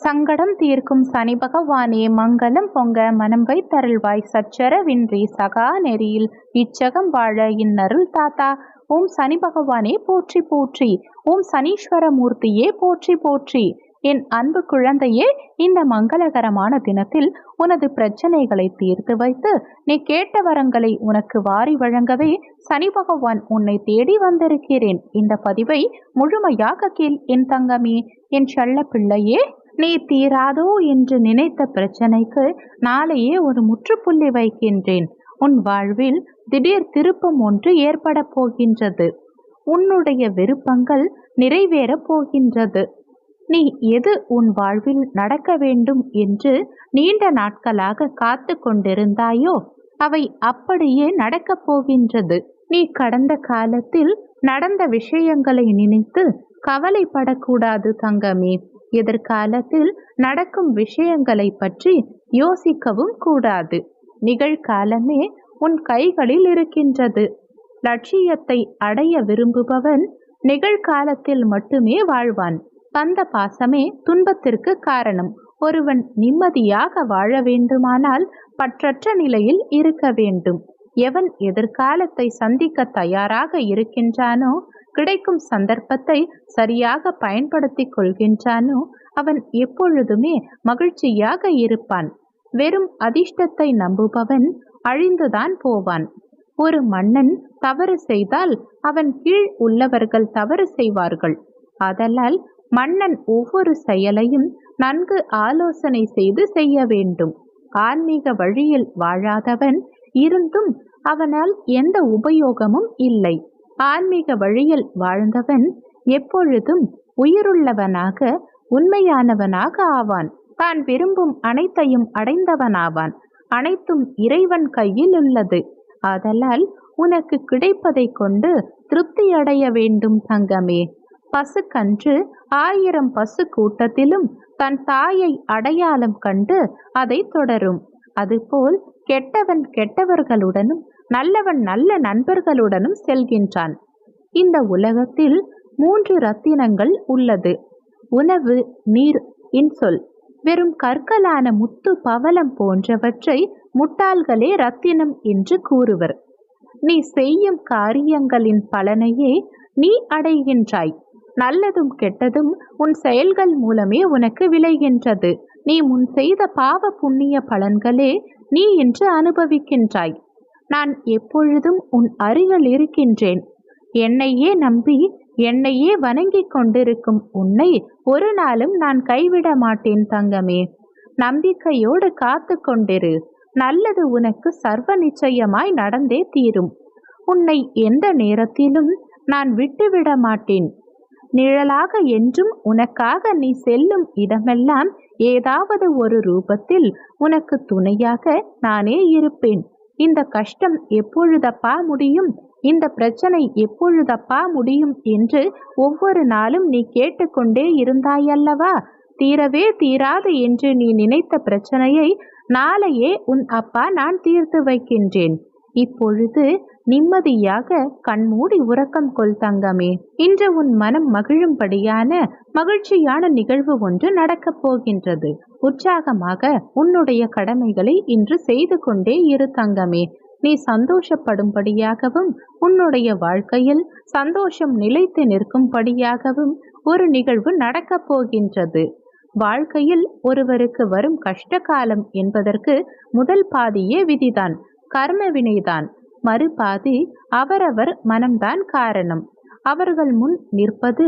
சங்கடம் தீர்க்கும் சனி பகவானே, மங்களம் பொங்க மனம் வைத்தருள்வாய். சச்சரவின்றி சகா நெறியில் இச்சகம் வாழ இன்னருள் தாத்தா. ஓம் சனி பகவானே போற்றி போற்றி. ஓம் சனீஸ்வர மூர்த்தியே போற்றி போற்றி. என் அன்பு குழந்தையே, இந்த மங்களகரமான தினத்தில் உனது பிரச்சனைகளை தீர்த்து வைத்து நீ கேட்ட வரங்களை உனக்கு வாரி வழங்கவே சனி பகவான் உன்னை தேடி வந்திருக்கிறேன். இந்த பதிவை முழுமையாக கேள் என் தங்கமே, என் செல்ல பிள்ளையே. நீ தீராதோ என்று நினைத்த பிரச்சனைக்கு நாளையே ஒரு முற்றுப்புள்ளி வைக்கின்றேன். உன் வாழ்வில் திடீர் திருப்பம் ஒன்று ஏற்பட போகின்றது. உன்னுடைய விருப்பங்கள் நிறைவேறப் போகின்றது. நீ எது உன் வாழ்வில் நடக்க வேண்டும் என்று நீண்ட நாட்களாக காத்து கொண்டிருந்தாயோ அவை அப்படியே நடக்கப் போகின்றது. நீ கடந்த காலத்தில் நடந்த விஷயங்களை நினைத்து கவலைப்படக்கூடாது தங்கமே. எதிர்காலத்தில் நடக்கும் விஷயங்களை பற்றி யோசிக்கவும் கூடாது. நிகழ்காலமே உன் கைகளில் இருக்கின்றது. லட்சியத்தை அடைய விரும்புபவன் நிகழ்காலத்தில் மட்டுமே வாழ்வான். தந்த பாசமே துன்பத்திற்கு காரணம். ஒருவன் நிம்மதியாக வாழ வேண்டுமானால் பற்றற்ற நிலையில் இருக்க வேண்டும். எவன் எதிர்காலத்தை சந்திக்க தயாராக இருக்கின்றானோ, கிடைக்கும் சந்தர்ப்பத்தை சரியாக பயன்படுத்தி கொள்கின்றானோ, அவன் எப்பொழுதுமே மகிழ்ச்சியாக இருப்பான். வெறும் அதிர்ஷ்டத்தை நம்புபவன் அழிந்துதான் போவான். ஒரு மன்னன் தவறு செய்தால் அவன் கீழ் உள்ளவர்கள் தவறு செய்வார்கள். ஆதலால் மன்னன் ஒவ்வொரு செயலையும் நன்கு ஆலோசனை செய்து செய்ய வேண்டும். ஆன்மீக வழியில் வாழாதவன் இருந்தும் அவனால் எந்த உபயோகமும் இல்லை. ஆன்மீக வழியில் வாழ்ந்தவன் எப்பொழுதும் உயிருள்ளவனாக உண்மையானவனாக ஆவான். தான் விரும்பும் அனைத்தையும் அடைந்தவனாவான். அனைத்தும் இறைவன் கையில் உள்ளது. ஆதலால் உனக்கு கிடைப்பதை கொண்டு திருப்தி அடைய வேண்டும் தங்கமே. பசுக்கன்று 1000 பசு கூட்டத்திலும் தன் தாயை அடையாளம் கண்டு அதை தொடரும். அதுபோல் கெட்டவன் கெட்டவர்களுடனும் நல்லவன் நல்ல நண்பர்களுடனும் செல்கின்றான். இந்த உலகத்தில் 3 ரத்தினங்கள் உள்ளது: உணவு, நீர், இன்சொல். வெறும் கற்களான முத்து, பவளம் போன்றவற்றை முட்டாள்களே ரத்தினம் என்று கூறுவர். நீ செய்யும் காரியங்களின் பலனையே நீ அடைகின்றாய். நல்லதும் கெட்டதும் உன் செயல்கள் மூலமே உனக்கு விளைகின்றது. நீ முன் செய்த பாவ புண்ணிய பலன்களே நீ இன்று அனுபவிக்கின்றாய். நான் எப்பொழுதும் உன் அருகில் இருக்கின்றேன். என்னையே நம்பி என்னையே வணங்கிக் கொண்டிருக்கும் உன்னை ஒரு நாளும் நான் கைவிட மாட்டேன் தங்கமே. நம்பிக்கையோடு காத்து கொண்டிரு. நல்லது உனக்கு சர்வ நிச்சயமாய் நடந்தே தீரும். உன்னை எந்த நேரத்திலும் நான் விட்டுவிட மாட்டேன். நிழலாக என்றும் உனக்காக நீ செல்லும் இடமெல்லாம் ஏதாவது ஒரு ரூபத்தில் உனக்கு துணையாக நானே இருப்பேன். இந்த கஷ்டம் எப்பொழுதப்பா முடியும், இந்த பிரச்சனை எப்பொழுதப்பா முடியும் என்று ஒவ்வொரு நாளும் நீ கேட்டுக்கொண்டே இருந்தாயல்லவா? தீரவே தீராது என்று நீ நினைத்த பிரச்சனையை நாளையே உன் அப்பா நான் தீர்த்து வைக்கின்றேன். இப்பொழுது நிம்மதியாக கண்மூடி உறக்கம் கொள் தங்கமே. இன்று உன் மனம் மகிழும்படியான மகிழ்ச்சியான நிகழ்வு ஒன்று நடக்கப் போகின்றது. உற்சாகமாக உன்னுடைய கடமைகளை இன்று செய்து கொண்டே இரு தங்கமே. நீ சந்தோஷப்படும்படியாகவும் உன்னுடைய வாழ்க்கையில் சந்தோஷம் நிலைத்து நிற்கும்படியாகவும் ஒரு நிகழ்வு நடக்கப் போகின்றது. வாழ்க்கையில் ஒருவருக்கு வரும் கஷ்ட காலம் என்பதற்கு முதல் பாதியே விதிதான், கர்ம வினைதான். மறுபாதி அவரவர் மனம்தான் காரணம். அவர்கள் முன் நிற்பது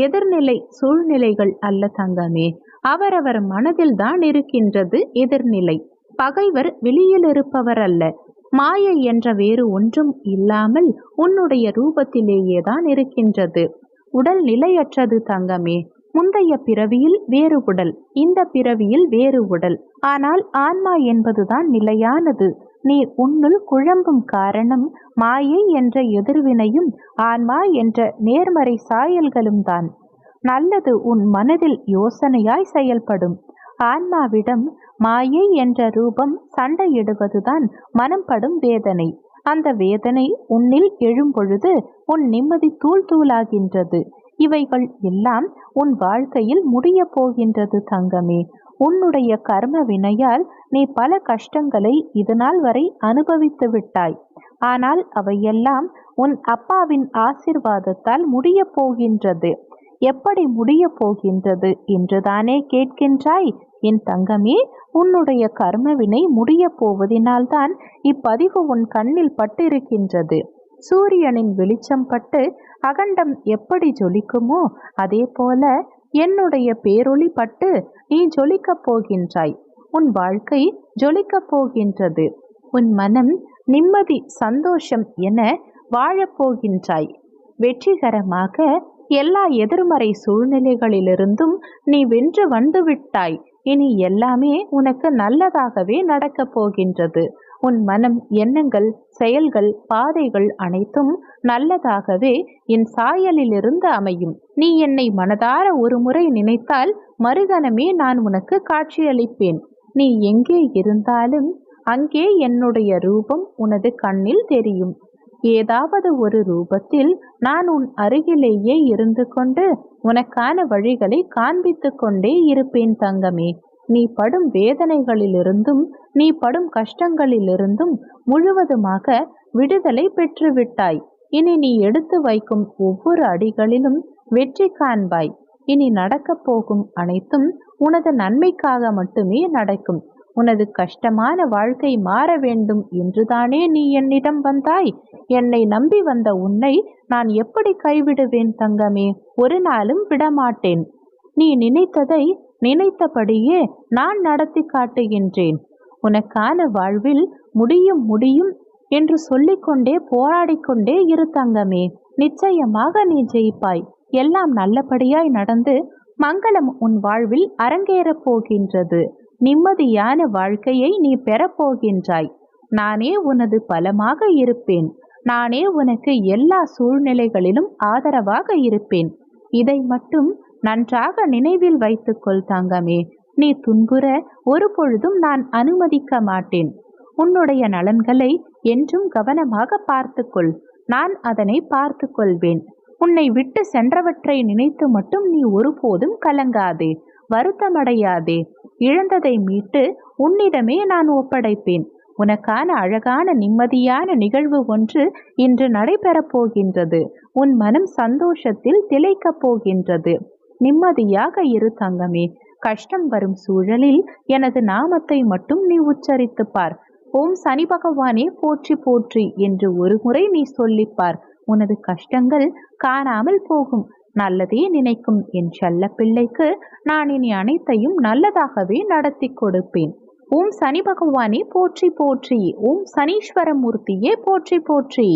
எதிர்நிலை சூழ்நிலைகள் அல்ல தங்கமே. அவரவர் மனதில் தான் இருக்கின்றது எதிர்நிலை. பகைவர் வெளியில் இருப்பவர் அல்ல. மாயை என்ற வேறு ஒன்றும் இல்லாமல் உன்னுடைய ரூபத்திலேயே தான் இருக்கின்றது. உடல் நிலையற்றது தங்கமே. முந்தைய பிறவியில் வேறு உடல், இந்த பிறவியில் வேறு உடல். ஆனால் ஆன்மா என்பதுதான் நிலையானது. நீ உன்னுள் குழம்பும் காரணம் மாயை என்ற எதிர்வினையும் ஆன்மா என்ற நேர்மறை சாயல்களும் தான். நல்லது உன் மனதில் யோசனையாய் செயல்படும். ஆன்மாவிடம் மாயை என்ற ரூபம் சண்டையிடுவதுதான் மனம் படும் வேதனை. அந்த வேதனை உன்னில் எழும்பொழுது உன் நிம்மதி தூள் தூளாகின்றது. இவைகள் எல்லாம் உன் வாழ்க்கையில் முடிய போகின்றது தங்கமே. உன்னுடைய கர்ம வினையால் நீ பல கஷ்டங்களை இதுநாள் வரை அனுபவித்து விட்டாய். ஆனால் அவையெல்லாம் உன் அப்பாவின் ஆசிர்வாதத்தால் முடிய போகின்றது. எப்படி முடிய போகின்றது என்றுதானே கேட்கின்றாய் என் தங்கமே? உன்னுடைய கர்மவினை முடிய போவதினால்தான் இப்பதிவு உன் கண்ணில் பட்டிருக்கின்றது. சூரியனின் வெளிச்சம் பட்டு அகண்டம் எப்படி ஜொலிக்குமோ அதே போல என்னுடைய பேரொளி பட்டு நீ ஜொலிக்கப் போகின்றாய். உன் வாழ்க்கை ஜொலிக்கப் போகின்றது. உன் மனம் நிம்மதி சந்தோஷம் என வாழப்போகின்றாய். வெற்றிகரமாக எல்லா எதிர்மறை சூழ்நிலைகளிலிருந்தும் நீ வென்று வந்துவிட்டாய். இனி எல்லாமே உனக்கு நல்லதாகவே நடக்கப் போகின்றது. உன் மனம், எண்ணங்கள், செயல்கள், பாதைகள் அனைத்தும் நல்லதாகவே என் சாயலிலிருந்து அமையும். நீ என்னை மனதார ஒரு முறை நினைத்தால் மறுகணமே நான் உனக்கு காட்சியளிப்பேன். நீ எங்கே இருந்தாலும் அங்கே என்னுடைய ரூபம் உனது கண்ணில் தெரியும். ஏதாவது ஒரு ரூபத்தில் நான் உன் அருகிலேயே இருந்து கொண்டு உனக்கான வழிகளை காண்பித்து கொண்டே இருப்பேன் தங்கமே. நீ படும் வேதனைகளிலிருந்தும் நீ படும் கஷ்டங்களிலிருந்தும் முழுவதுமாக விடுதலை பெற்றுவிட்டாய். இனி நீ எடுத்து வைக்கும் ஒவ்வொரு அடிகளிலும் வெற்றி காண்பாய். இனி நடக்கப் போகும் அனைத்தும் உனது நன்மைக்காக மட்டுமே நடக்கும். உனது கஷ்டமான வாழ்க்கை மாற வேண்டும் என்றுதானே நீ என்னிடம் வந்தாய். என்னை நம்பி வந்த உன்னை நான் எப்படி கைவிடுவேன் தங்கமே? ஒரு நாளும் விடமாட்டேன். நீ நினைத்ததை நினைத்தபடியே நான் நடத்தி காட்டுகின்றேன். உனக்கான வாழ்வில் முடியும் முடியும் என்று சொல்லிக்கொண்டே போராடிக்கொண்டே இரு தங்கமே. நிச்சயமாக நீ ஜெயிப்பாய். எல்லாம் நல்லபடியாய் நடந்து மங்களம் உன் வாழ்வில் அரங்கேறப் போகின்றது. நிம்மதியான வாழ்க்கையை நீ பெறப்போகின்றாய். நானே உனது பலமாக இருப்பேன். நானே உனக்கு எல்லா சூழ்நிலைகளிலும் ஆதரவாக இருப்பேன். இதை மட்டும் நன்றாக நினைவில் வைத்துக்கொள் தங்கமே. நீ துன்புற ஒரு பொழுதும் நான் அனுமதிக்க மாட்டேன். உன்னுடைய நலன்களை என்றும் கவனமாக பார்த்துக்கொள். நான் அதனை பார்த்து கொள்வேன். உன்னை விட்டு சென்றவற்றை நினைத்து மட்டும் நீ ஒருபோதும் கலங்காதே, வருத்தமடையாதே. இழந்ததை மீட்டு உன்னிடமே நான் ஒப்படைப்பேன். உனக்கான அழகான நிம்மதியான நிகழ்வு ஒன்று இன்று நடைபெறப் போகின்றது. உன் மனம் சந்தோஷத்தில் திளைக்கப் போகின்றது. நிம்மதியாக இரு தங்கமே. கஷ்டம் வரும் சூழலில் எனது நாமத்தை மட்டும் நீ உச்சரித்து பார். ஓம் சனி பகவானே போற்றி போற்றி என்று ஒரு முறை நீ சொல்லிப்பார். உனது கஷ்டங்கள் காணாமல் போகும். நல்லதே நினைக்கும் என் செல்ல பிள்ளைக்கு நான் இனி அனைத்தையும் நல்லதாகவே நடத்தி கொடுப்பேன். ஓம் சனி பகவானே போற்றி போற்றி. ஓம் சனீஸ்வர மூர்த்தியே போற்றி போற்றி.